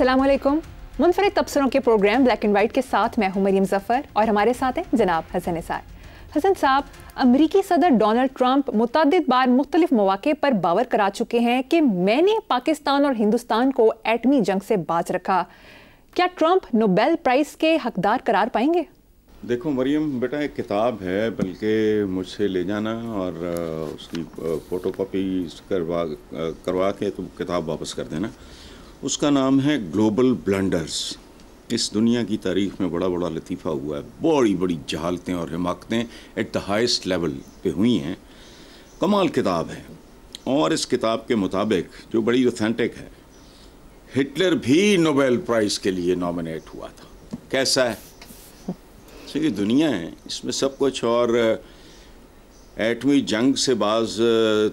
अस्सलाम वालेकुम। मुनफरिद तबसरों के प्रोग्राम ब्लैक एंड वाइट के साथ मैं हूं मरियम जफ़र और हमारे साथ हैं जनाब हसन निसार। हसन साहब, अमरीकी सदर डोनाल्ड ट्रंप मुतअद्दिद बार मुख्तलिफ मौके पर बावर करा चुके हैं कि मैंने पाकिस्तान और हिंदुस्तान को एटमी जंग से बाज रखा। क्या ट्रंप नोबेल प्राइज़ के हकदार करार पाएंगे? देखो मरियम बेटा, एक किताब है, बल्कि मुझसे ले जाना और उसकी फ़ोटोकॉपी करवा के तुम किताब वापस कर देना। उसका नाम है ग्लोबल ब्लंडर्स। इस दुनिया की तारीख़ में बड़ा बड़ा लतीफ़ा हुआ है, बड़ी बड़ी जहालतें और हिमाकतें एट द हाइस्ट लेवल पे हुई हैं। कमाल किताब है। और इस किताब के मुताबिक, जो बड़ी ऑथेंटिक है, हिटलर भी नोबेल प्राइज़ के लिए नॉमिनेट हुआ था। कैसा है? ये दुनिया है, इसमें सब कुछ। और एटमी जंग से बाज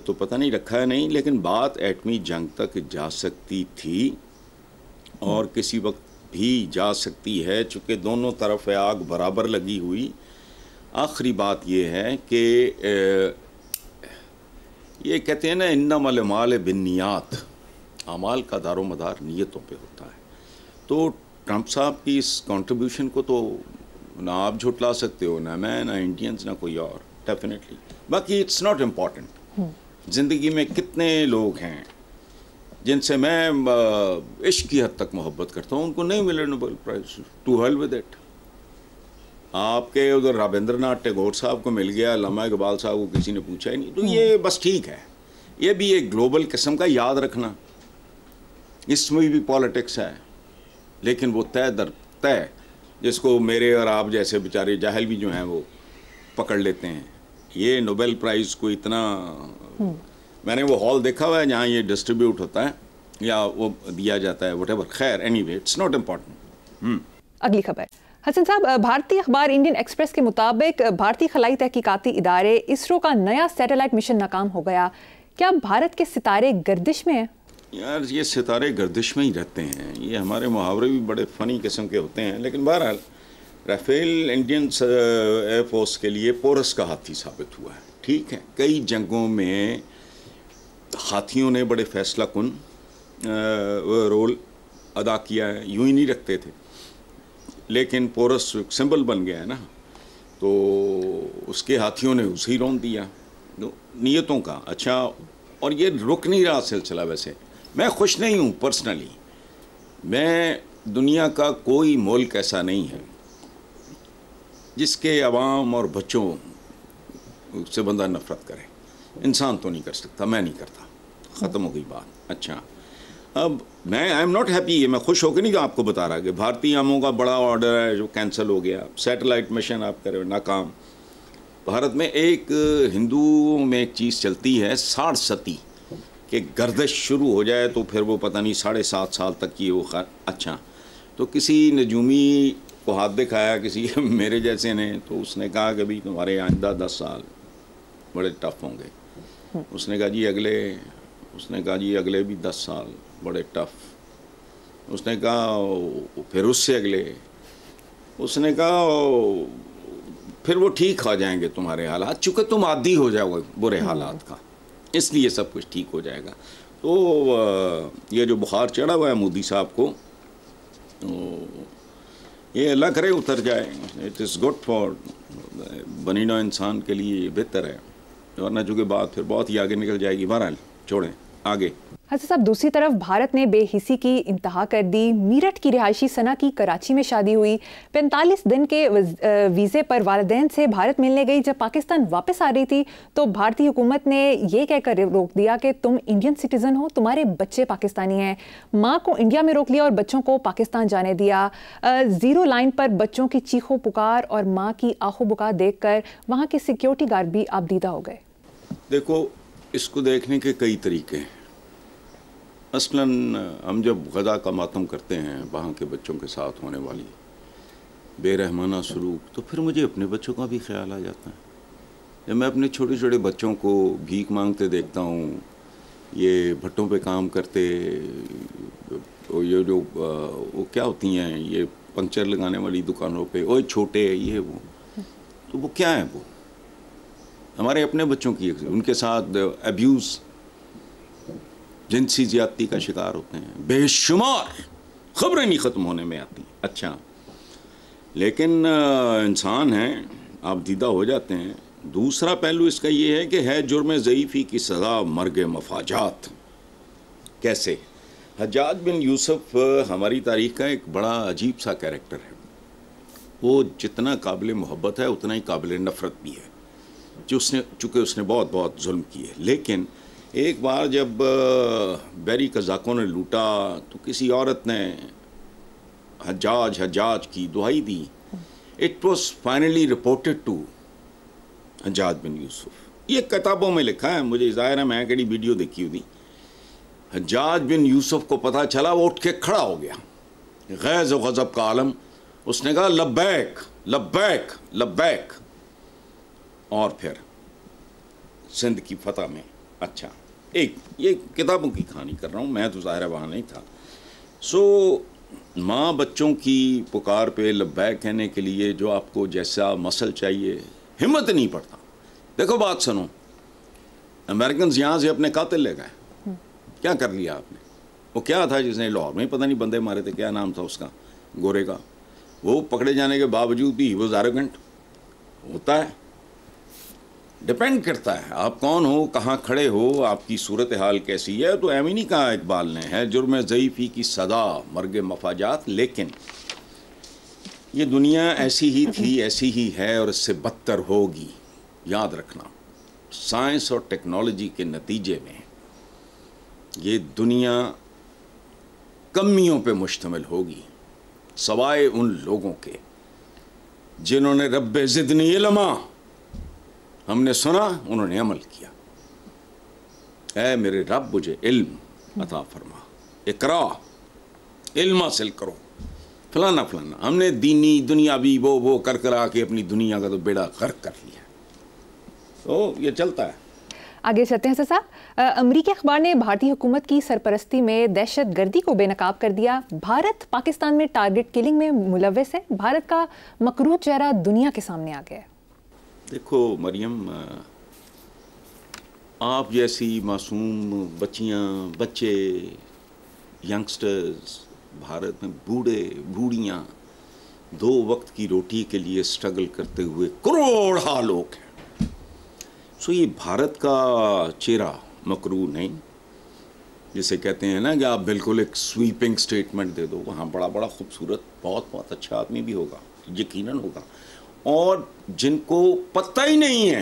तो पता नहीं रखा है नहीं, लेकिन बात एटमी जंग तक जा सकती थी और किसी वक्त भी जा सकती है, चूँकि दोनों तरफ आग बराबर लगी हुई। आखिरी बात ये है कि ये कहते हैं ना, इन्नमल अमाल बिन्नियात, अमाल का दारोमदार नीयतों पे होता है। तो ट्रंप साहब की इस कंट्रीब्यूशन को तो ना आप झुटला सकते हो, ना मैं, ना इंडियंस, ना कोई और, डेफिनेटली। बाकी इट्स नॉट इम्पॉर्टेंट। ज़िंदगी में कितने लोग हैं जिनसे मैं इश्क की हद तक मोहब्बत करता हूँ, उनको नहीं मिले Nobel prize. To hell with it. आपके उधर रविंद्रनाथ टैगोर साहब को मिल गया, अल्लामा इकबाल साहब को किसी ने पूछा ही नहीं। तो ये बस ठीक है, ये भी एक ग्लोबल किस्म का याद रखना। इसमें भी पॉलिटिक्स है, लेकिन वो तय दर तय, जिसको मेरे और आप जैसे बेचारे जाहिल भी जो हैं वो पकड़ लेते हैं। ये नोबेल प्राइज़ को इतना, मैंने वो हॉल देखा हुआ है जहाँ ये डिस्ट्रीब्यूट होता है या वो दिया जाता है, व्हाटएवर। खैर, एनीवे, इट्स नॉट इम्पॉर्टेंट। अगली खबर। हसन साहब, भारतीय अखबार इंडियन एक्सप्रेस के मुताबिक भारतीय खलाई तहकीकाती इदारे इसरो का नया सैटेलाइट मिशन नाकाम हो गया। क्या भारत के सितारे गर्दिश में हैं? यार, ये सितारे गर्दिश में ही रहते हैं। ये हमारे मुहावरे भी बड़े फ़नी किस्म के होते हैं, लेकिन बहरहाल राफेल इंडियन एयरफोर्स के लिए पोरस का हाथी साबित हुआ है। ठीक है, कई जंगों में हाथियों ने बड़े फैसला कुन रोल अदा किया है। यूँ ही नहीं रखते थे, लेकिन पोरस सिंबल बन गया है ना, तो उसके हाथियों ने उसे ही रौंद दिया। तो नीयतों का अच्छा, और ये रुक नहीं रहा सिलसिला। वैसे मैं खुश नहीं हूँ पर्सनली। मैं, दुनिया का कोई मुल्क ऐसा नहीं है जिसके अवाम और बच्चों से बंदा नफरत करे। इंसान तो नहीं कर सकता, मैं नहीं करता, ख़त्म हो गई बात। अच्छा, अब मैं आई एम नॉट हैप्पी। ये मैं खुश होकर नहीं आपको बता रहा कि भारतीय आमों का बड़ा ऑर्डर है जो कैंसिल हो गया। सैटेलाइट मिशन आप करें नाकाम। भारत में एक हिंदुओं में एक चीज़ चलती है, 60 सती, कि गर्दिश शुरू हो जाए तो फिर वो पता नहीं 7.5 साल तक की वो। अच्छा, तो किसी नजूमी को हाथ दिखाया किसी मेरे जैसे ने, तो उसने कहा कि भाई तुम्हारे आइंदा 10 साल बड़े टफ होंगे। उसने कहा जी अगले भी 10 साल बड़े टफ। उसने कहा फिर उससे अगले, उसने कहा फिर वो ठीक हो जाएंगे तुम्हारे हालात, चूँकि तुम आदी हो जाओगे बुरे हालात का, इसलिए सब कुछ ठीक हो जाएगा। तो ये जो बुखार चढ़ा हुआ है मोदी साहब को, तो ये अल्लाह करे उतर जाए। इट इज़ गुड फॉर बनीना इंसान के लिए बेहतर है, वरना चूँकि बात फिर बहुत ही आगे निकल जाएगी। बहरहाल छोड़ें आगे। हसन साहब, दूसरी तरफ भारत ने बेहिसी की इंतहा कर दी। मीरठ की रिहायशी सना की कराची में शादी हुई। 45 दिन के वीज़े पर वालिदैन से भारत मिलने गई। जब पाकिस्तान वापस आ रही थी तो भारतीय हुकूमत ने ये कहकर रोक दिया कि तुम इंडियन सिटीज़न हो, तुम्हारे बच्चे पाकिस्तानी हैं। माँ को इंडिया में रोक लिया और बच्चों को पाकिस्तान जाने दिया। ज़ीरो लाइन पर बच्चों की चीखों पुकार और माँ की आहो बुका देख कर वहाँ के सिक्योरिटी गार्ड भी आबदीदा हो गए। देखो, इसको देखने के कई तरीके हैं। मसलन हम जब गदा का मातम करते हैं वहाँ के बच्चों के साथ होने वाली बेरहमाना सलूक, तो फिर मुझे अपने बच्चों का भी ख्याल आ जाता है। जब मैं अपने छोटे छोटे बच्चों को भीख मांगते देखता हूँ, ये भट्टों पे काम करते, ये जो वो क्या होती हैं, ये पंक्चर लगाने वाली दुकानों पे, ओए छोटे ये वो, तो वो क्या है, वो हमारे अपने बच्चों की, उनके साथ अब्यूज़, जिनसी ज़्यादती का शिकार होते हैं बेशुमार। खबरें नहीं ख़त्म होने में आती। अच्छा, लेकिन इंसान हैं, आप दीदा हो जाते हैं। दूसरा पहलू इसका ये है कि है जुर्म ज़ईफ़ी की सज़ा मर्ग मफाजात। कैसे? हज्जाज बिन यूसुफ हमारी तारीख़ का एक बड़ा अजीब सा कैरेक्टर है। वो जितना काबिल मोहब्बत है उतना ही काबिल नफ़रत भी है, चूँकि उसने बहुत बहुत जुल्म किए। लेकिन एक बार जब बैरी कज़ाकों ने लूटा तो किसी औरत ने हज्जाज की दुहाई दी। It was finally reported to Hajjaj bin Yusuf. ये किताबों में लिखा है, मुझे ज़ाहिर है मैं कहीं वीडियो देखी हुई। हज्जाज बिन यूसुफ को पता चला, वो उठ के खड़ा हो गया, गैज़ और गज़ब का आलम। उसने कहा लब्बैक लब्बैक लब्बैक। और फिर सिंध की फतह में, अच्छा एक ये किताबों की कहानी कर रहा हूँ, मैं तो ज़ाहिर वहाँ नहीं था। सो माँ बच्चों की पुकार पे लब्बैक कहने के लिए जो आपको जैसा मसल चाहिए, हिम्मत नहीं पड़ता। देखो बात सुनो, अमेरिकन यहाँ से अपने कातिल ले गए, क्या कर लिया आपने? वो क्या था जिसने लाहौर में पता नहीं बंदे मारे थे, क्या नाम था उसका, गोरे का। वो पकड़े जाने के बावजूद भी वो एरोगेंट होता है। डिपेंड करता है आप कौन हो, कहाँ खड़े हो, आपकी सूरत हाल कैसी है। तो एम ही नहीं कहा इकबाल ने, है जुर्म ज़ईफ़ी की सदा मर्ग मफाजात। लेकिन ये दुनिया ऐसी ही थी, ऐसी ही है और इससे बदतर होगी। याद रखना, साइंस और टेक्नोलॉजी के नतीजे में ये दुनिया कमियों पे मुश्तमिल होगी, सवाए उन लोगों के जिन्होंने रब्बे ज़िदनी इल्मा, हमने सुना, उन्होंने अमल किया। ऐ मेरे रब मुझे इल्म अता फरमा, इकरा, इल्म हासिल करो, फलाना फलाना। हमने दीनी दुनियावी वो कर कर आके अपनी दुनिया का तो बेड़ा गर्क कर लिया। तो ये चलता है। आगे चलते हैं साहब। अमरीकी अखबार ने भारतीय हुकूमत की सरपरस्ती में दहशत गर्दी को बेनकाब कर दिया। भारत पाकिस्तान में टारगेट किलिंग में मुलव्वस है। भारत का मकरूह चेहरा दुनिया के सामने आ गया है। देखो मरियम, आप जैसी मासूम बच्चियां, बच्चे, यंगस्टर्स, भारत में बूढ़े बूढ़ियां, 2 वक्त की रोटी के लिए स्ट्रगल करते हुए करोड़ा लोग हैं। सो ये भारत का चेहरा मकरूह नहीं, जिसे कहते हैं ना कि आप बिल्कुल एक स्वीपिंग स्टेटमेंट दे दो, वहाँ बड़ा बड़ा खूबसूरत बहुत बहुत अच्छा आदमी भी होगा, यकीनन होगा। और जिनको पता ही नहीं है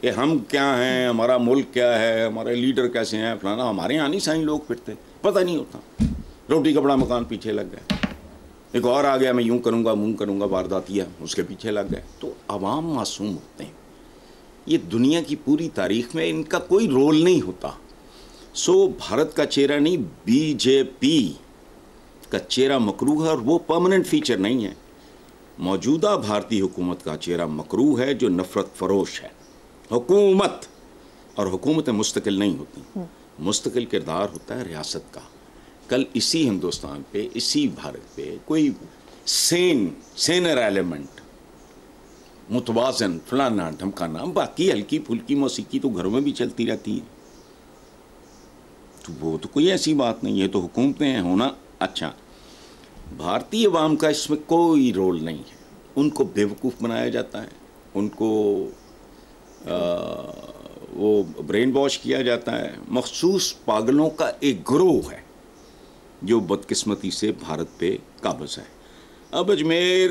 कि हम क्या हैं, हमारा मुल्क क्या है, हमारे लीडर कैसे हैं, फलाना। हमारे यहाँ नहीं साइन लोग फिरते, पता नहीं होता। रोटी कपड़ा मकान पीछे लग गए, एक और आ गया, मैं यूँ करूँगा मुँह करूँगा, वारदातिया, उसके पीछे लग गए। तो अवाम मासूम होते हैं। ये दुनिया की पूरी तारीख में इनका कोई रोल नहीं होता। सो भारत का चेहरा नहीं, बीजेपी का चेहरा मकरूह है, और वो परमानेंट फीचर नहीं है। मौजूदा भारतीय हुकूमत का चेहरा मकरूह है, जो नफ़रत फरोश है। हुकूमत और हुकूमतें मुस्तकिल नहीं होती, मुस्तकिल किरदार होता है रियासत का। कल इसी हिंदुस्तान पे, इसी भारत पे कोई सेनर एलिमेंट, मुतवाज़न, फलाना ढमकाना, बाकी हल्की फुल्की मौसीकी तो घरों में भी चलती रहती है। तो वो तो कोई ऐसी बात नहीं है, तो हुकूमतें हैं होना। अच्छा, भारतीय अवाम का इसमें कोई रोल नहीं है। उनको बेवकूफ़ बनाया जाता है, उनको वो ब्रेन वॉश किया जाता है। मखसूस पागलों का एक गिरोह है जो बदकिस्मती से भारत पे काबज़ है। अब अजमेर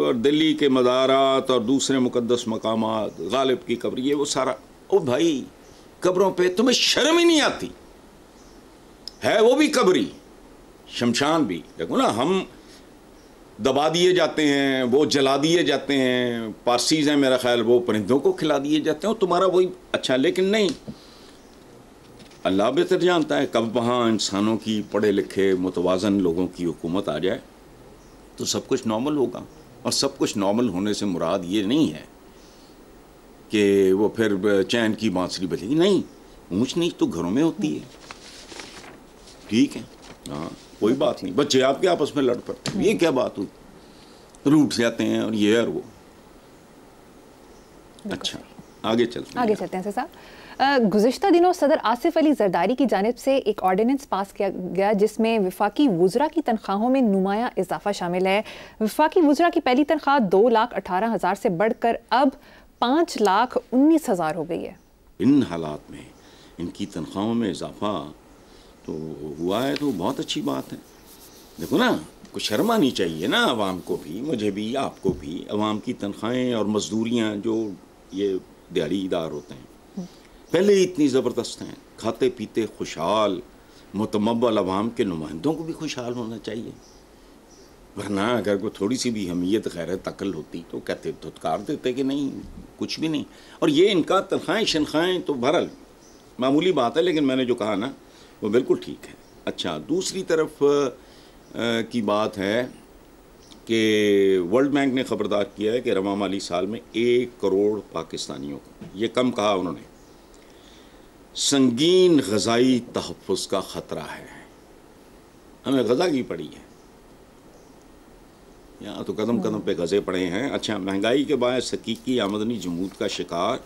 और दिल्ली के मज़ारात और दूसरे मुक़द्दस मकामात, गालिब की कब्र, ये वो सारा, ओ भाई कब्रों पे तुम्हें शर्म ही नहीं आती है? वो भी कब्री, शमशान भी। देखो ना, हम दबा दिए जाते हैं, वो जला दिए जाते हैं। पारसीज़ हैं मेरा ख्याल, वो परिंदों को खिला दिए जाते हैं, और तुम्हारा वही अच्छा। लेकिन नहीं, अल्लाह बेहतर जानता है कब वहाँ इंसानों की, पढ़े लिखे मुतवाज़न लोगों की हुकूमत आ जाए तो सब कुछ नॉर्मल होगा। और सब कुछ नॉर्मल होने से मुराद ये नहीं है कि वो फिर चैन की बांसुरी बजेगी, नहीं। ऊंच नीच तो घरों में होती है, ठीक है, हाँ कोई बात नहीं। बच्चे आपके आपस में लड़ पड़ते हैं, ये क्या बात हुई, रूठ जाते हैं और ये और वो। अच्छा, आगे चलते हैं साहब। गुज़िश्ता दिनों सदर आसिफ अली जरदारी की जानिब से एक ऑर्डिनेंस पास किया गया जिसमें वफाकी वुज़रा की तनख्वाहों में नुमाया इजाफा शामिल है। वफाकी वुज़रा की पहली तनख्वाह 2,18,000 से बढ़कर अब 5,19,000 हो गई है। इन हालात में इनकी तनख्वाहों में इजाफा तो हुआ है तो बहुत अच्छी बात है। देखो ना, कुछ शर्म आनी चाहिए ना अवाम को भी, मुझे भी, आपको भी। अवाम की तनख्वाहें और मजदूरियाँ जो ये दिहाड़ीदार होते हैं पहले ही इतनी ज़बरदस्त हैं, खाते पीते खुशहाल मुतमव्वल अवाम के नुमाइंदों को भी खुशहाल होना चाहिए। वरना अगर कोई थोड़ी सी भी हमीयत गैरत अकल होती तो कहते धुतकार देते कि नहीं, कुछ भी नहीं। और ये इनका तनख्वाहें शनख्वाहें तो बहरहाल मामूली बात है, लेकिन मैंने जो कहा ना वो बिल्कुल ठीक है। अच्छा, दूसरी तरफ की बात है कि वर्ल्ड बैंक ने ख़बरदार किया है कि रवा माली साल में 1 करोड़ पाकिस्तानियों को, ये कम कहा उन्होंने, संगीन ग़ज़ाई तहफ़्फ़ुज़ का ख़तरा है। हमें गज़ा की पड़ी है, यहाँ तो कदम कदम पे गज़े पड़े हैं। अच्छा, महंगाई के बायस हकीकी आमदनी जमूद का शिकार,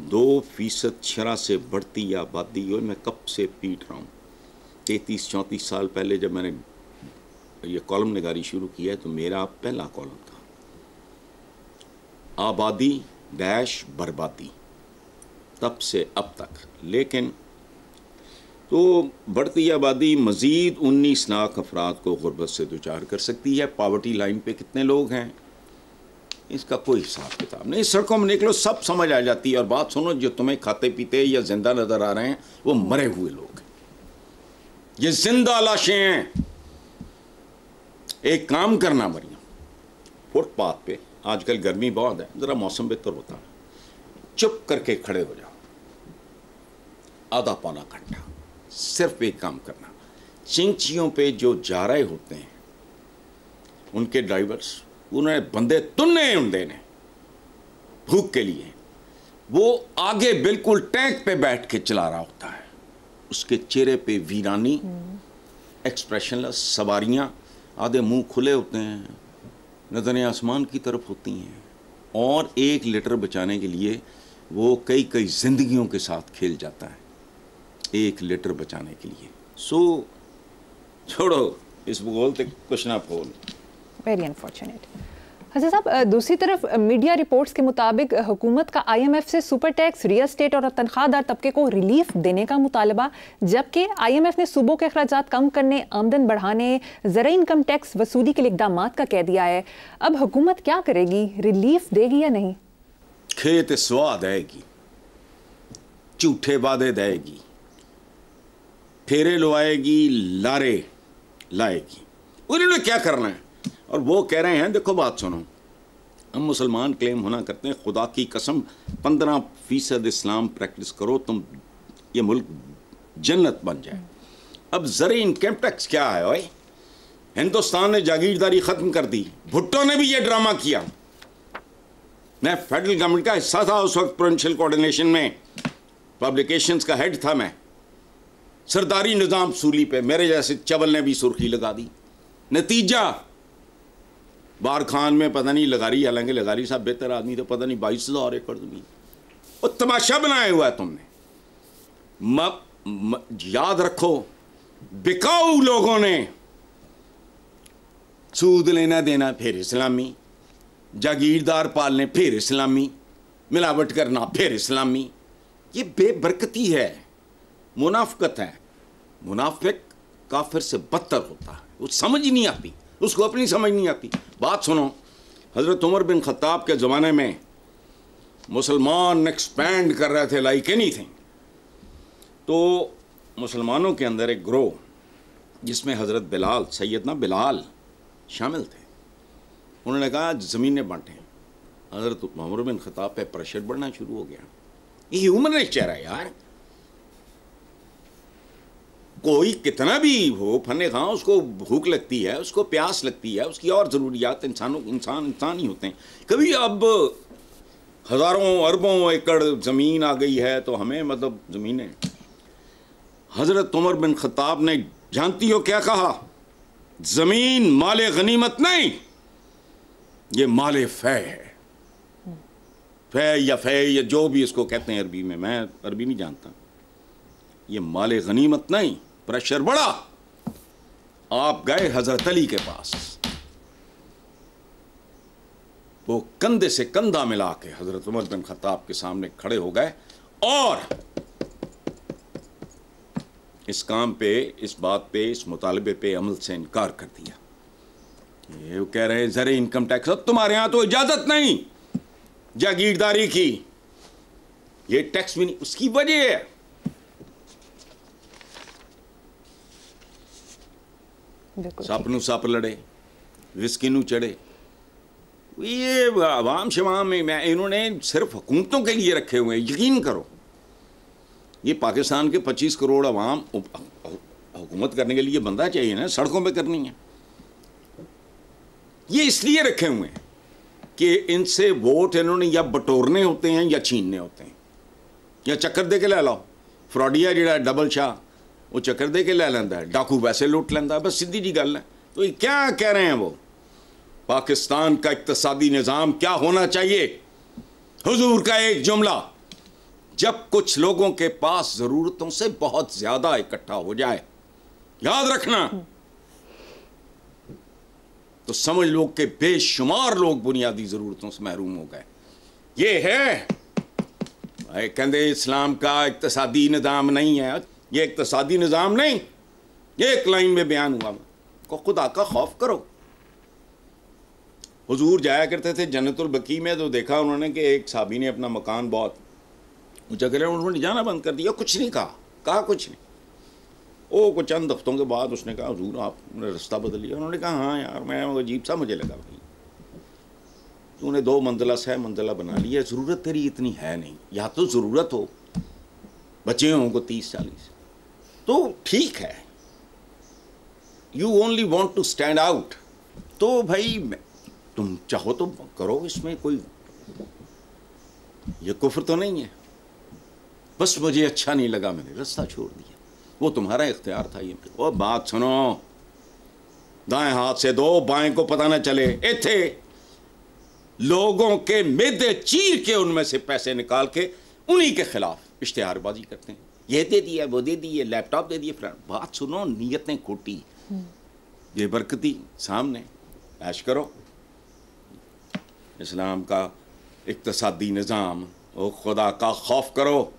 2% शरह से बढ़ती आबादी। और मैं कब से पीट रहा हूँ, 33-34 साल पहले जब मैंने ये कॉलम निगारी शुरू किया है तो मेरा पहला कॉलम था आबादी डैश बर्बादी, तब से अब तक। लेकिन तो बढ़ती आबादी मज़ीद 19 लाख अफराद को गुर्बत से दुचार कर सकती है। पावर्टी लाइन पे कितने लोग हैं इसका कोई हिसाब किताब नहीं। सड़कों में निकलो सब समझ आ जाती है। और बात सुनो, जो तुम्हें खाते पीते या जिंदा नज़र आ रहे हैं वो मरे हुए लोग हैं, ये जिंदा लाशें हैं। एक काम करना मरियम, फुटपाथ पे, आजकल गर्मी बहुत है, ज़रा मौसम बेहतर होता है, चुप करके खड़े हो जाओ आधा पौना घंटा, सिर्फ एक काम करना। चिंचियों पे जो जा रहे होते हैं उनके ड्राइवर्स, उन्हें बंदे तुन्ने उन्हें ने भूख के लिए, वो आगे बिल्कुल टैंक पे बैठ के चला रहा होता है, उसके चेहरे पे वीरानी, एक्सप्रेशनलेस। सवारियाँ आधे मुंह खुले होते हैं, नज़रें आसमान की तरफ होती हैं, और 1 लीटर बचाने के लिए वो कई कई जिंदगियों के साथ खेल जाता है 1 लीटर बचाने के लिए। सो छोड़ो इस भूगोल तक कुछ ना बोल। Very unfortunate. हज़रत साहब, दूसरी तरफ मीडिया रिपोर्ट्स के मुताबिक हुकूमत का IMF से सुपर टैक्स, रियल स्टेट और तनख्वाहदार तबके को रिलीफ देने का मुतालबा, जबकि IMF ने सूबों के अखराजात कम करने, आमदन बढ़ाने, ज़राई इनकम टैक्स वसूली के लिए इक़दाम का कह दिया है। अब हुकूमत क्या करेगी, रिलीफ देगी या नहीं? खेत स्वा देगी, झूठे वादे देगी, फेरे लवाएगी, लारे लाएगी। उन्होंने क्या करना है? और वो कह रहे हैं, देखो बात सुनो, हम मुसलमान क्लेम होना करते हैं, खुदा की कसम 15% इस्लाम प्रैक्टिस करो तुम, ये मुल्क जन्नत बन जाए। अब ज़रा इनकम टैक्स क्या है भाई? हिंदुस्तान ने जागीरदारी ख़त्म कर दी, भुट्टो ने भी ये ड्रामा किया। मैं फेडरल गवर्नमेंट का हिस्सा था उस वक्त, प्रोविंशियल कोऑर्डिनेशन में पब्लिकेशंस का हेड था मैं। सरदारी निज़ाम सूली पे मेरे जैसे चवल ने भी सुर्खी लगा दी। नतीजा बार खान में पता नहीं लगारी, हालांकि लगारी साहब बेहतर आदमी थे, पता नहीं 22,000 एकड़ जमीन। और तमाशा बनाया हुआ है तुमने। याद रखो, बिकाऊ लोगों ने सूद लेना देना फिर इस्लामी, जागीरदार पालने फिर इस्लामी, मिलावट करना फिर इस्लामी। ये बेबरकती है, मुनाफिकत है। मुनाफिक काफिर से बदतर होता है, वो समझ ही नहीं आती, उसको अपनी समझ नहीं आती। बात सुनो, हज़रत उमर बिन ख़त्ताब के ज़माने में मुसलमान एक्सपैंड कर रहे थे लाइक एनीथिंग। तो मुसलमानों के अंदर एक ग्रोह जिसमें हज़रत बिलाल, सैयदना बिलाल शामिल थे, उन्होंने कहा ज़मीनें बांटें। हज़रत उमर बिन ख़त्ताब पे प्रेशर बढ़ना शुरू हो गया। ये ह्यूमन नेचर है यार, कोई कितना भी हो फने खां, उसको भूख लगती है, उसको प्यास लगती है, उसकी और ज़रूरियात, इंसान ही होते हैं। कभी अब हज़ारों अरबों एकड़ ज़मीन आ गई है तो हमें मतलब ज़मीनें। हज़रत उमर बिन ख़त्ताब ने, जानती हो क्या कहा? ज़मीन माले गनीमत नहीं, ये माले फ़ै है। फे या जो भी इसको कहते हैं अरबी में, मैं अरबी नहीं जानता। ये माले गनीमत नहीं, प्रेशर बड़ा। आप गए हजरत अली के पास, वो कंधे से कंधा मिला के हजरत उमर बिन खत्ताब के सामने खड़े हो गए और इस काम पे, इस बात पे, इस मुतालबे पे अमल से इनकार कर दिया। ये कह रहे हैं जरे इनकम टैक्स, तुम्हारे यहां तो इजाजत नहीं जागीरदारी की, ये टैक्स भी नहीं। उसकी वजह है सप नू सप लड़े, विस्की नू चढ़े। ये अवाम शवाम में मैं, इन्होंने सिर्फ हुकूमतों के लिए रखे हुए हैं। यकीन करो, ये पाकिस्तान के 25 करोड़ अवाम हुकूमत करने के लिए बंदा चाहिए ना, सड़कों पे करनी है। ये इसलिए रखे हुए हैं कि इनसे वोट इन्होंने या बटोरने होते हैं या छीनने होते हैं, या चक्कर दे के ले लो। फ्रॉडिया जिहड़ा डबल शाह, वो चक्कर दे के ले लेंदा है, डाकू वैसे लुट लेंदा है। बस सीधी जी गल है। तो ये क्या कह रहे हैं वो, पाकिस्तान का इक्तिसादी निज़ाम क्या होना चाहिए? हुजूर का एक जुमला, जब कुछ लोगों के पास ज़रूरतों से बहुत ज़्यादा इकट्ठा हो जाए, याद रखना, तो समझ लो कि बेशुमार लोग बुनियादी ज़रूरतों से महरूम हो गए। ये है कहते इस्लाम का इक्तिसादी निज़ाम नहीं है। ये इक्तिसादी निज़ाम नहीं, ये एक लाइन में बयान हुआ को खुदा का खौफ करो। हुजूर जाया करते थे जन्नतुल बकी में, तो देखा उन्होंने कि एक साहबी ने अपना मकान बहुत ऊँचा कर, उन्होंने जाना बंद कर दिया, कुछ नहीं कहा कुछ नहीं। ओ कुछ चंद हफ्तों के बाद उसने कहा हुजूर आपने रास्ता बदल लिया। उन्होंने कहा हाँ यार, मैं अजीब सा मुझे लगा भाई, तूने 2 मंजिला 6 मंजिला बना लिया, ज़रूरत तेरी इतनी है नहीं। या तो ज़रूरत हो, बच्चे हों को 30-40 तो ठीक है, you only want to stand out, तो भाई तुम चाहो तो करो, इसमें कोई ये कुफ्र तो नहीं है। बस मुझे अच्छा नहीं लगा, मैंने रास्ता छोड़ दिया, वो तुम्हारा इख्तियार था। ये वो बात सुनो, दाएं हाथ से दो, बाएं को पता ना चले। इथे लोगों के मेदे चीर के उनमें से पैसे निकाल के उन्हीं के खिलाफ इश्तिहारबाजी करते हैं, ये दे दिया, वो दे दिए, लैपटॉप दे दिए। बात सुनो, नीयतें खोटी, ये बरकती सामने, ऐश करो। इस्लाम का इक्तिसादी निज़ाम, ओ खुदा का खौफ करो।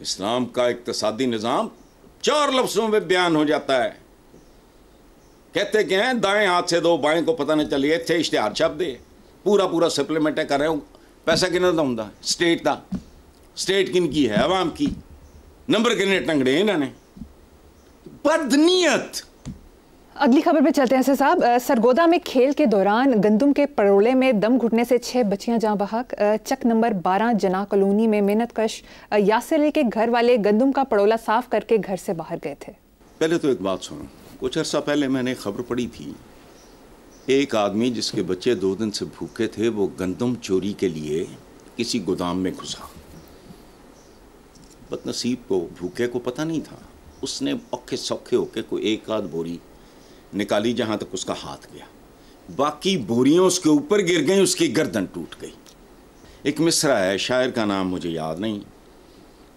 इस्लाम का इक्तिसादी निज़ाम 4 लफ्ज़ों में बयान हो जाता है। कहते क्या हैं, दाएं हाथ से दो, बाएं को पता नहीं चलिए, इतने इश्तिहार छप दे, पूरा सप्लीमेंट कर रहे हो। पैसा किन्ना दा हुंदा? स्टेट का। स्टेट किनकी है? अवाम की। नंबर किन्ने टंगड़े इन्होंने, बदनीयत। अगली खबर पे चलते हैं सर साहब। सरगोदा में खेल के दौरान गंदम के परोले में दम घुटने से 6 बच्चियां जाँ बहक। चक नंबर 12 जना कॉलोनी में मेहनतकश यासिर अली के घर वाले गंदम का परोला साफ करके घर से बाहर गए थे। पहले तो एक बात सुनो, कुछ अर्सा पहले मैंने खबर पढ़ी थी, एक आदमी जिसके बच्चे 2 दिन से भूखे थे, वो गंदम चोरी के लिए किसी गोदाम में घुसा। बदनसीब को, भूखे को पता नहीं था, उसने औखे सौखे होके कोई 1 आध बोरी निकाली जहाँ तक उसका हाथ गया, बाकी बोरियां उसके ऊपर गिर गई, उसकी गर्दन टूट गई। एक मिसरा है, शायर का नाम मुझे याद नहीं,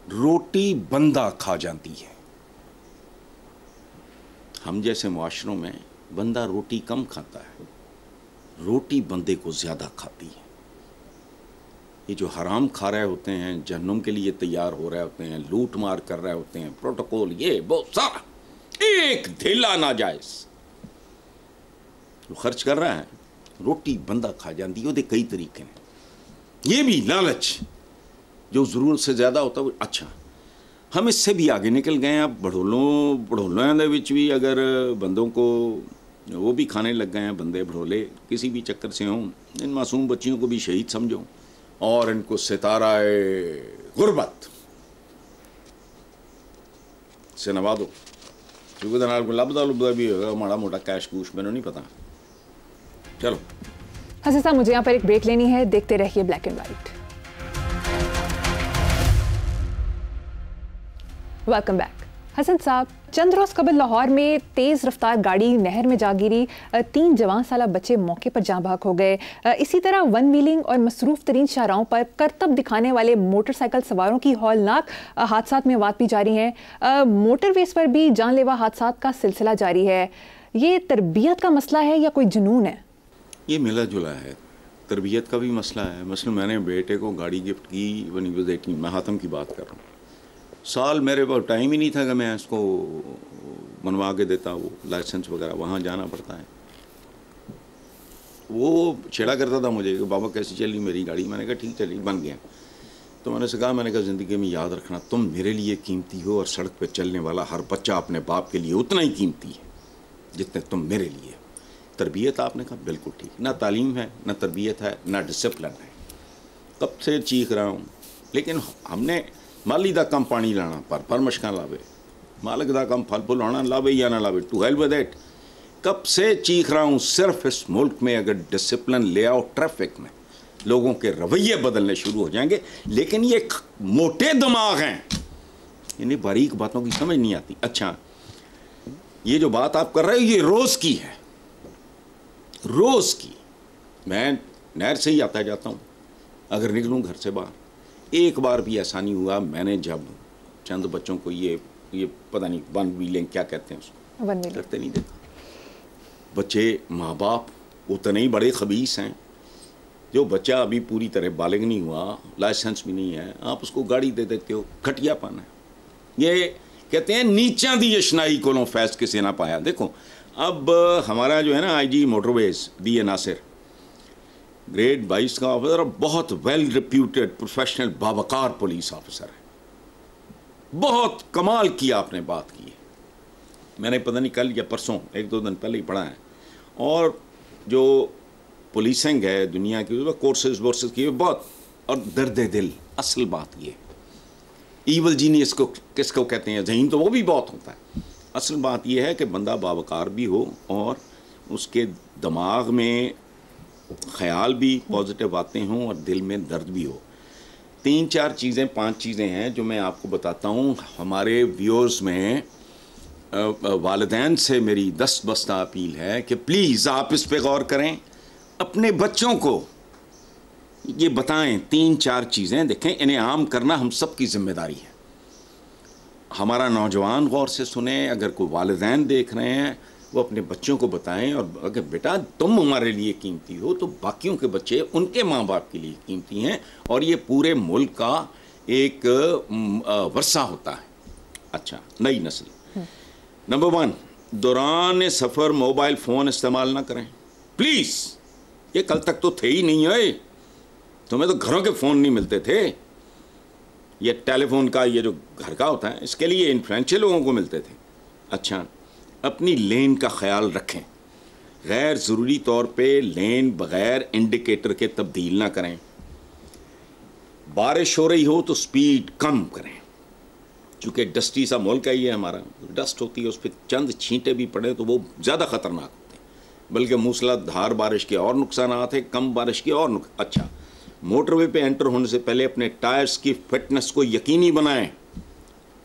रोटी बंदा खा जाती है। हम जैसे मुआशरों में बंदा रोटी कम खाता है, रोटी बंदे को ज़्यादा खाती है। ये जो हराम खा रहे होते हैं, जहन्नुम के लिए तैयार हो रहे होते हैं, लूट मार कर रहे होते हैं, प्रोटोकॉल ये बहुत सारा, एक ढीला नाजायज़ खर्च कर रहा है, रोटी बंदा खा जाती है। कई तरीके हैं, ये भी लालच जो ज़रूरत से ज़्यादा होता है। अच्छा, हम इससे भी आगे निकल गए हैं। अब बढ़ोलों दे विच भी अगर बंदों को वो भी खाने लग गए हैं, बंदे बढ़ोले किसी भी चक्कर से हों, इन मासूम बच्चियों को भी शहीद समझो और इनको सितारा-ए गुरबत से नवा दो, क्योंकि लभदा लुभदा भी होगा माड़ा मोटा कैश कूश, मैंने नहीं पता। चलो हसन साहब, मुझे यहाँ पर एक ब्रेक लेनी है, देखते रहिए black and white. Welcome back. Hasan साहब, चंद रोज कबल लाहौर में तेज रफ्तार गाड़ी नहर में जा गिरी, 3 जवान साला बच्चे मौके पर जाँ बहक हो गए। इसी तरह वन व्हीलिंग और मसरूफ तरीन शाहराहों पर करतब दिखाने वाले मोटरसाइकिल सवारों की हौलनाक हादसात में वाक़ भी जारी हैं। मोटरवेज पर भी जानलेवा हादसात का सिलसिला जारी है। ये तरबियत का मसला है या कोई जुनून है? ये मिला जुला है, तरबियत का भी मसला है। मसलन मैंने बेटे को गाड़ी गिफ्ट की व्हेन ही वाज 18, मैं हातम की बात कर रहा हूँ। साल मेरे पास टाइम ही नहीं था कि मैं इसको बनवा के देता, वो लाइसेंस वगैरह वहाँ जाना पड़ता है। वो छेड़ा करता था मुझे कि बाबा कैसी चली मेरी गाड़ी। मैंने कहा ठीक चली, बन गया। तो मैंने से कहा, मैंने कहा ज़िंदगी में याद रखना, तुम मेरे लिए कीमती हो और सड़क पे चलने वाला हर बच्चा अपने बाप के लिए उतना ही कीमती है जितने तुम मेरे लिए। तरबियत आपने कहा बिल्कुल ठीक, ना तालीम है, ना तरबियत है, ना डिसिप्लिन है। कब से चीख रहा हूँ, लेकिन हमने माली दा कम पानी लाना पर मशकां लावे, मालिक दा कम फल फूल आना लावे या ना लावे, टू हेल्प विद इट। कब से चीख रहा हूँ, सिर्फ इस मुल्क में अगर डिसिप्लिन ले आओ ट्रैफिक में, लोगों के रवैये बदलने शुरू हो जाएंगे। लेकिन ये मोटे दिमाग हैं, इन्हें बारीक बातों की समझ नहीं आती। अच्छा, ये जो बात आप कर रहे हो ये रोज़ की है, रोज़ की। मैं नहर से ही आता जाता हूँ, अगर निकलूँ घर से बाहर, एक बार भी ऐसा नहीं हुआ मैंने जब चंद बच्चों को ये पता नहीं वन व्हीलिंग क्या कहते हैं उसको करते नहीं देखा। बच्चे, माँ बाप उतने ही बड़े खबीस हैं। जो बच्चा अभी पूरी तरह बालिग नहीं हुआ, लाइसेंस भी नहीं है, आप उसको गाड़ी दे देते हो, घटियापन है। ये कहते हैं नीचा दी यशनाई कोलों फैस किसी ना पाया। देखो अब हमारा जो है ना IG motorways DA Nasir, grade 22 का ऑफिसर, बहुत वेल रिप्यूटेड प्रोफेशनल बावकार पुलिस ऑफिसर है। बहुत कमाल की आपने बात की है, मैंने पता नहीं कल या परसों 1-2 दिन पहले ही पढ़ा है। और जो पुलिसिंग है दुनिया की, कोर्सेज वोर्सेज की बहुत, और दर्द दिल, असल बात ये ईवल जीनियस को किसको कहते हैं, ज़हीन तो वो भी बहुत होता है। असल बात यह है कि बंदा बावकार भी हो और उसके दिमाग में ख्याल भी पॉजिटिव आते हों और दिल में दर्द भी हो। 3-4 चीज़ें 5 चीज़ें हैं जो मैं आपको बताता हूँ। हमारे व्यूअर्स में वालिदैन से मेरी दस्तबस्ता अपील है कि प्लीज़ आप इस पे गौर करें, अपने बच्चों को ये बताएं। 3-4 चीज़ें देखें, इन्हें आम करना हम सब की जिम्मेदारी है। हमारा नौजवान गौर से सुने, अगर कोई वालिदैन देख रहे हैं वो अपने बच्चों को बताएं। और अगर बेटा तुम हमारे लिए कीमती हो तो बाकियों के बच्चे उनके माँ बाप के लिए कीमती हैं, और ये पूरे मुल्क का एक वर्सा होता है। अच्छा, नई नस्ल। नंबर 1, दौरान सफ़र मोबाइल फ़ोन इस्तेमाल ना करें प्लीज़। ये कल तक तो थे ही नहीं है, तुम्हें तो घरों के फ़ोन नहीं मिलते थे। ये टेलीफोन का ये जो घर का होता है, इसके लिए इन्फ्लुएंशियल लोगों को मिलते थे। अच्छा, अपनी लेन का ख्याल रखें, गैर ज़रूरी तौर पे लेन बग़ैर इंडिकेटर के तब्दील ना करें। बारिश हो रही हो तो स्पीड कम करें, चूँकि डस्टी सा मुल्क है ये हमारा, डस्ट होती है, उस पर चंद छींटे भी पड़े तो वो ज़्यादा ख़तरनाक होते हैं। बल्कि मूसलाधार बारिश के और नुकसानात हैं, कम बारिश के और अच्छा, मोटरवे पे एंटर होने से पहले अपने टायर्स की फिटनेस को यकीनी बनाएं।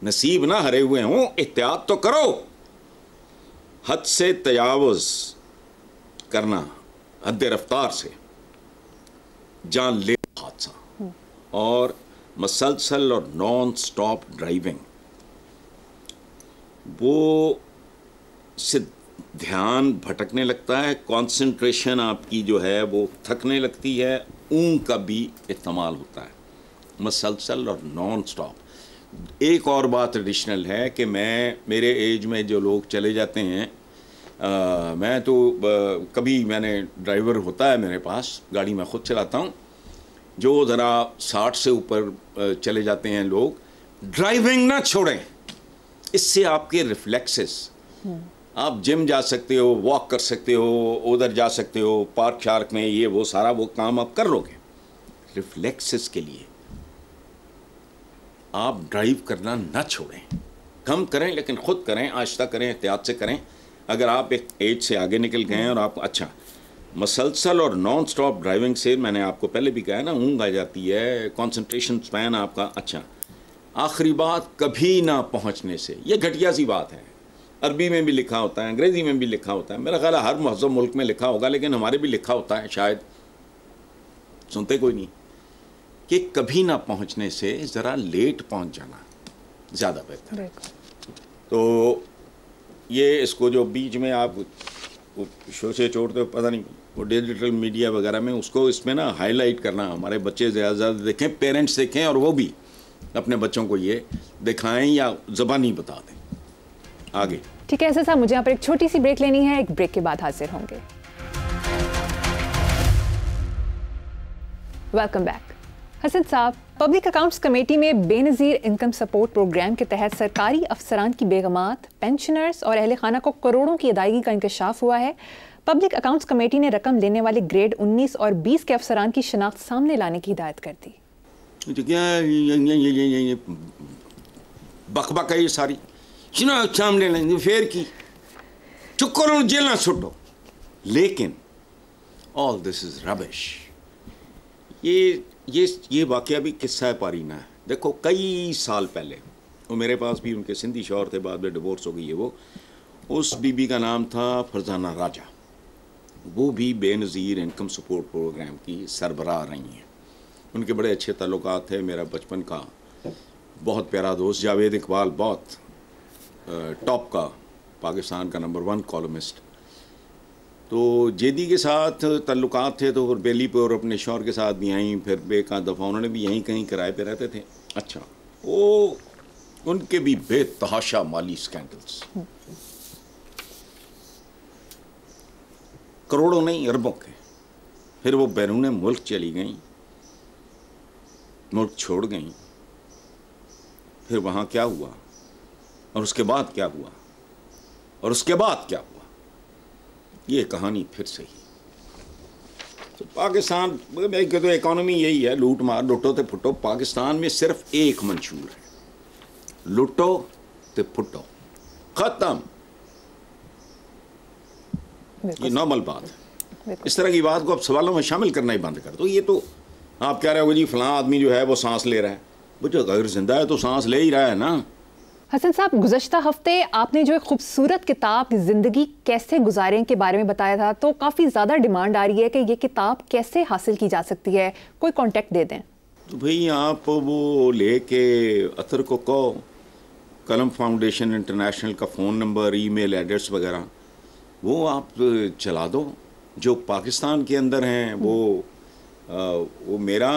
नसीब ना हरे हुए हों, एहतियात तो करो। हद से तजावुज़ करना, हद रफ्तार से जानलेवा हादसा। और मसलसल और नॉन स्टॉप ड्राइविंग, वो से ध्यान भटकने लगता है, कंसंट्रेशन आपकी जो है वो थकने लगती है, ऊँग का भी इस्तेमाल होता है। मसलसल और नॉन स्टॉप। एक और बात एडिशनल है कि मेरे एज में जो लोग चले जाते हैं, मैं तो कभी मैंने ड्राइवर होता है मेरे पास, गाड़ी मैं ख़ुद चलाता हूँ, जो ज़रा 60 से ऊपर चले जाते हैं लोग, ड्राइविंग ना छोड़ें। इससे आपके रिफ्लेक्सेस, आप जिम जा सकते हो, वॉक कर सकते हो, उधर जा सकते हो, पार्क शार्क में, ये वो सारा वो काम आप कर लोगे। रिफ्लेक्सेस के लिए आप ड्राइव करना ना छोड़ें, कम करें लेकिन ख़ुद करें, आहिस्ता करें, एहतियात से करें। अगर आप एक एज से आगे निकल गए हैं और आप, अच्छा, मसलसल और नॉन स्टॉप ड्राइविंग से मैंने आपको पहले भी कहा है ना, ऊँग आ जाती है, कंसंट्रेशन स्पैन आपका, अच्छा, आखिरी बात कभी ना पहुंचने से, ये घटिया सी बात है। अरबी में भी लिखा होता है, अंग्रेज़ी में भी लिखा होता है, मेरा ख्याल है हर महज़ब मुल्क में लिखा होगा, लेकिन हमारे भी लिखा होता है, शायद सुनते कोई नहीं, कि कभी ना पहुंचने से ज़रा लेट पहुंच जाना ज़्यादा बेहतर है। तो ये इसको जो बीच में आप शो से छोड़ते हो, पता नहीं वो डिजिटल मीडिया वगैरह में उसको इसमें ना हाईलाइट करना, हमारे बच्चे ज़्यादा से ज़्यादा देखें, पेरेंट्स देखें, और वो भी अपने बच्चों को ये दिखाएं या ज़बानी बता दें। आगे ठीक है ऐसे साहब, मुझे यहाँ पर एक छोटी सी ब्रेक लेनी है, एक ब्रेक के बाद हाजिर होंगे। Welcome back. हसन साहब, पब्लिक अकाउंट्स कमेटी में बेनज़ीर इनकम सपोर्ट प्रोग्राम के तहत सरकारी अफसरान की बेगमात, पेंशनर्स और अहल खाना को करोड़ों की अदायगी का इंकशाफ हुआ है। पब्लिक अकाउंट्स कमेटी ने रकम लेने वाले ग्रेड 19 और 20 के अफसरान की शिनाख्त सामने लाने की हिदायत कर दी। तो क्या ये बकबक है ये सारी, सामने लेंगे फेर की चुप करो, जेल ना सुटो। लेकिन ऑल दिस इज रबिश। ये वाकया भी किस्सा है पारीना है। देखो कई साल पहले वो मेरे पास भी उनके सिंधी शौहर थे, बाद में डिवोर्स हो गई है वो। उस बीबी का नाम था फरजाना राजा, वो भी बेनज़ीर इनकम सपोर्ट प्रोग्राम की सरबराह रही हैं। उनके बड़े अच्छे ताल्लुकात थे। मेरा बचपन का बहुत प्यारा दोस्त जावेद इकबाल, बहुत टॉप का पाकिस्तान का नंबर 1 कॉलमिस्ट, तो जेदी के साथ ताल्लुकात थे। तो फिर बेली पे और अपने शौहर के साथ भी आई, फिर बेकान दफ़ा उन्होंने भी यहीं कहीं किराए पे रहते थे। अच्छा, वो उनके भी बेतहाशा माली स्कैंडल्स, करोड़ों नहीं अरबों के। फिर वो बैरून मुल्क चली गई, मुल्क छोड़ गई। फिर वहाँ क्या हुआ और उसके बाद क्या हुआ और उसके बाद क्या हुआ, ये कहानी फिर से ही। तो पाकिस्तान में तो इकॉनमी यही है, लूट मार, लुटो ते फुटो। पाकिस्तान में सिर्फ एक मंशूर है, लुटो ते फुटो, ख़त्म। ये नॉर्मल बात है। इस तरह की बात को आप सवालों में शामिल करना ही बंद कर दो। ये तो आप कह रहे हो जी फलां आदमी जो है वो सांस ले रहा है, वो जो अगर जिंदा है तो सांस ले ही रहा है ना। हसन साहब, गुज़श्ता हफ्ते आपने जो एक खूबसूरत किताब ज़िंदगी कैसे गुजारें के बारे में बताया था, तो काफ़ी ज़्यादा डिमांड आ रही है कि ये किताब कैसे हासिल की जा सकती है, कोई कॉन्टेक्ट दे दें। तो भाई आप वो लेके अतर को कहो, कलम फाउंडेशन इंटरनेशनल का फ़ोन नंबर, ईमेल एड्रेस वगैरह वो आप चला दो। जो पाकिस्तान के अंदर हैं वो मेरा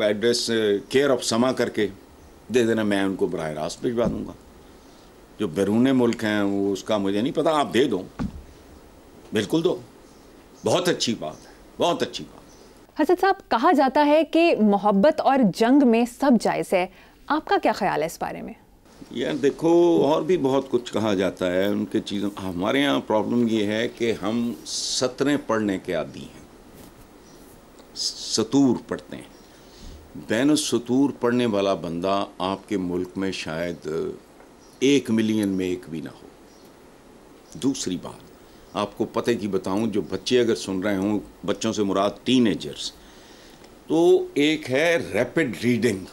एड्रेस केयर ऑफ समा करके दे देना, मैं उनको बराह रास्त भिजवा दूँगा। जो बैरून मुल्क हैं वो उसका मुझे नहीं पता, आप दे दो, बिल्कुल दो। बहुत अच्छी बात है, बहुत अच्छी बात। हसन साहब, कहा जाता है कि मोहब्बत और जंग में सब जायज़ है, आपका क्या ख्याल है इस बारे में? यार देखो, और भी बहुत कुछ कहा जाता है उनके चीज़ों। हमारे यहाँ प्रॉब्लम ये है कि हम सतरें पढ़ने के आदी हैं, सतूर पढ़ते हैं। बैन सतूर पढ़ने वाला बंदा आपके मुल्क में शायद 1 मिलियन में एक भी ना हो। दूसरी बात आपको पते की बताऊं, जो बच्चे अगर सुन रहे हों, बच्चों से मुराद टीनेजर्स, तो एक है रैपिड रीडिंग।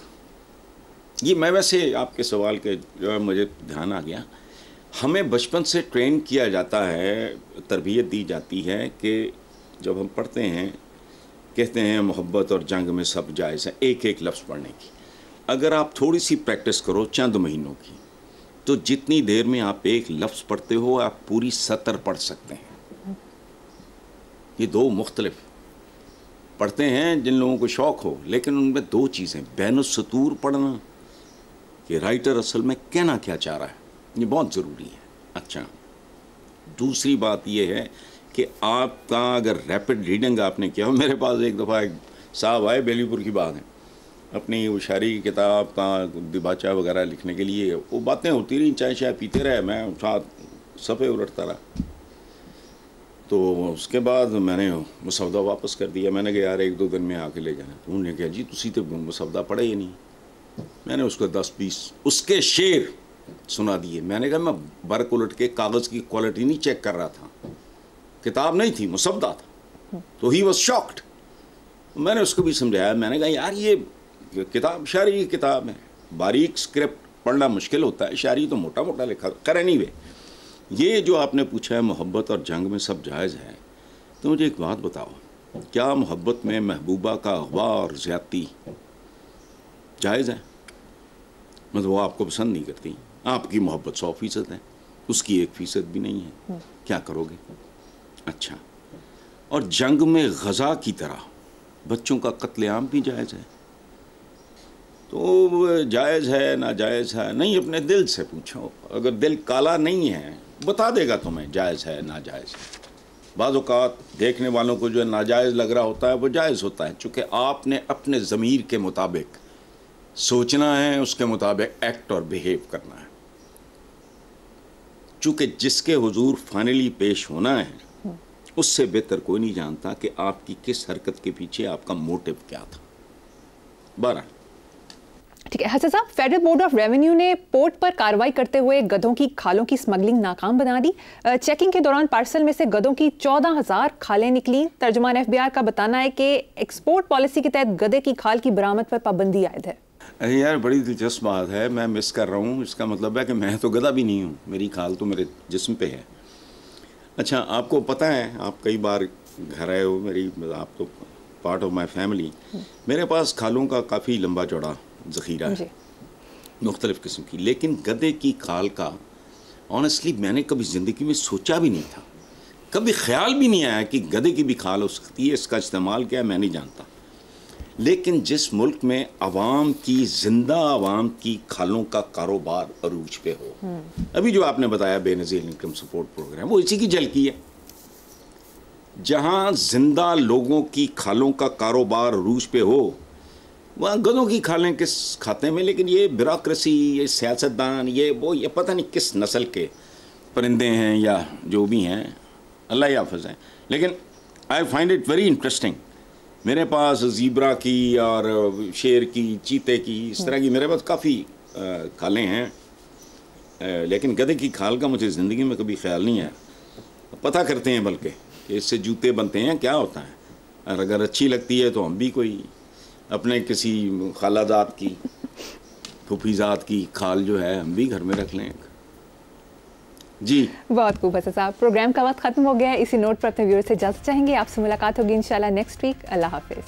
ये मैं वैसे आपके सवाल के जो मुझे ध्यान आ गया, हमें बचपन से ट्रेन किया जाता है, तरबियत दी जाती है कि जब हम पढ़ते हैं, कहते हैं मोहब्बत और जंग में सब जायज़ है, एक एक लफ्ज़ पढ़ने की। अगर आप थोड़ी सी प्रैक्टिस करो चंद महीनों की, तो जितनी देर में आप एक लफ्ज़ पढ़ते हो आप पूरी सतर पढ़ सकते हैं। ये दो मुख्तलिफ पढ़ते हैं जिन लोगों को शौक़ हो, लेकिन उनमें 2 चीज़ें, बैनुस्सतूर पढ़ना कि राइटर असल में कहना क्या चाह रहा है, ये बहुत ज़रूरी है। अच्छा, दूसरी बात ये है कि आपका अगर रैपिड रीडिंग आपने किया हो, मेरे पास एक दफ़ा एक साहब आए, बेलीपुर की बात है, अपनी वो शायरी की किताब का दिबाचा वगैरह लिखने के लिए, वो बातें होती रही, चाय शाय पीते रहे, मैं साथ सफ़े उलटता रहा। तो उसके बाद मैंने मुसवदा वापस कर दिया। मैंने कहा यार 1-2 दिन में आके ले जाना। तो उन्होंने कहा जी तुसी तो मुसवदा पढ़े ही नहीं। मैंने उसको 10-20 उसके शेर सुना दिए। मैंने कहा मैं बरक उलट के कागज़ की क्वालिटी नहीं चेक कर रहा था, किताब नहीं थी, मुसवदा था। तो ही वॉज शॉक्ड। मैंने उसको भी समझाया, मैंने कहा यार ये किताब शायरी की किताब है, बारीक स्क्रिप्ट पढ़ना मुश्किल होता है, शायरी तो मोटा मोटा लिखा। खैर एनीवे, ये जो आपने पूछा है मोहब्बत और जंग में सब जायज़ है, तो मुझे एक बात बताओ, क्या मोहब्बत में महबूबा का अगवा और ज़्यादती जायज़ है? मतलब वो आपको पसंद नहीं करती, आपकी मोहब्बत 100% है, उसकी 1% भी नहीं है, क्या करोगे? अच्छा, और जंग में गज़ा की तरह बच्चों का कत्लेआम भी जायज़ है? तो जायज़ है नाजायज़ है नहीं, अपने दिल से पूछो। अगर दिल काला नहीं है बता देगा तुम्हें जायज़ है नाजायज़ है। बाज़ औक़ात देखने वालों को जो नाजायज़ लग रहा होता है वो जायज़ होता है, चूँकि आपने अपने ज़मीर के मुताबिक सोचना है, उसके मुताबिक एक्ट और बिहेव करना है। चूँकि जिसके हुजूर फाइनली पेश होना है उससे बेहतर कोई नहीं जानता कि आपकी किस हरकत के पीछे आपका मोटिव क्या था। 12 ठीक है हसन साहब, फेडरल बोर्ड ऑफ रेवेन्यू ने पोर्ट पर कार्रवाई करते हुए गधों की खालों की स्मगलिंग नाकाम बना दी। चेकिंग के दौरान पार्सल में से गधों की 14,000 खालें निकली। तर्जुमान FBI का बताना है कि एक्सपोर्ट पॉलिसी के तहत गधे की खाल की बरामद पर पाबंदी आयद है। यार बड़ी दिलचस्प बात है, मैं मिस कर रहा हूँ। इसका मतलब है कि मैं तो गधा भी नहीं हूँ, मेरी खाल तो मेरे जिस्म पे है। अच्छा, आपको पता है, आप कई बार घर आए हो मेरी, आप तो पार्ट ऑफ माई फैमिली, मेरे पास खालों का काफ़ी लंबा चौड़ा ज़ख़ीरा है मुख्तलिफ़ किस्म की। लेकिन गधे की खाल का ऑनेस्टली मैंने कभी ज़िंदगी में सोचा भी नहीं था, कभी ख्याल भी नहीं आया कि गधे की भी खाल हो सकती है। इसका इस्तेमाल क्या है मैं नहीं जानता। लेकिन जिस मुल्क में आवाम की, जिंदा आवाम की खालों का कारोबार अरूज पे हो, अभी जो आपने बताया बेनज़ीर इनकम सपोर्ट प्रोग्राम, वो इसी की झलकी है। जहाँ जिंदा लोगों की खालों का कारोबार अरूज पे हो, वहाँ गधों की खालें किस खाते में। लेकिन ये ब्यूरोक्रेसी, ये सियासतदान, ये वो, ये पता नहीं किस नस्ल के परिंदे हैं या जो भी हैं, अल्लाह ही हाफ़िज़ हैं। लेकिन I find it very interesting. मेरे पास ज़ीब्रा की और शेर की, चीते की, इस तरह की मेरे पास काफ़ी खालें हैं। लेकिन गधे की खाल का मुझे ज़िंदगी में कभी ख्याल नहीं आया। पता करते हैं बल्कि कि इससे जूते बनते हैं, क्या होता है, और अगर अच्छी लगती है तो हम भी कोई अपने किसी खालाजात की, फूफीजात की खाल जो है हम भी घर में रख लें। जी बहुत खूब हसन साहब, प्रोग्राम का वक्त खत्म हो गया है। इसी नोट पर अपने व्यूअर्स से इजाज़त चाहेंगे। आपसे मुलाकात होगी इंशाल्लाह नेक्स्ट वीक। अल्लाह हाफिज़।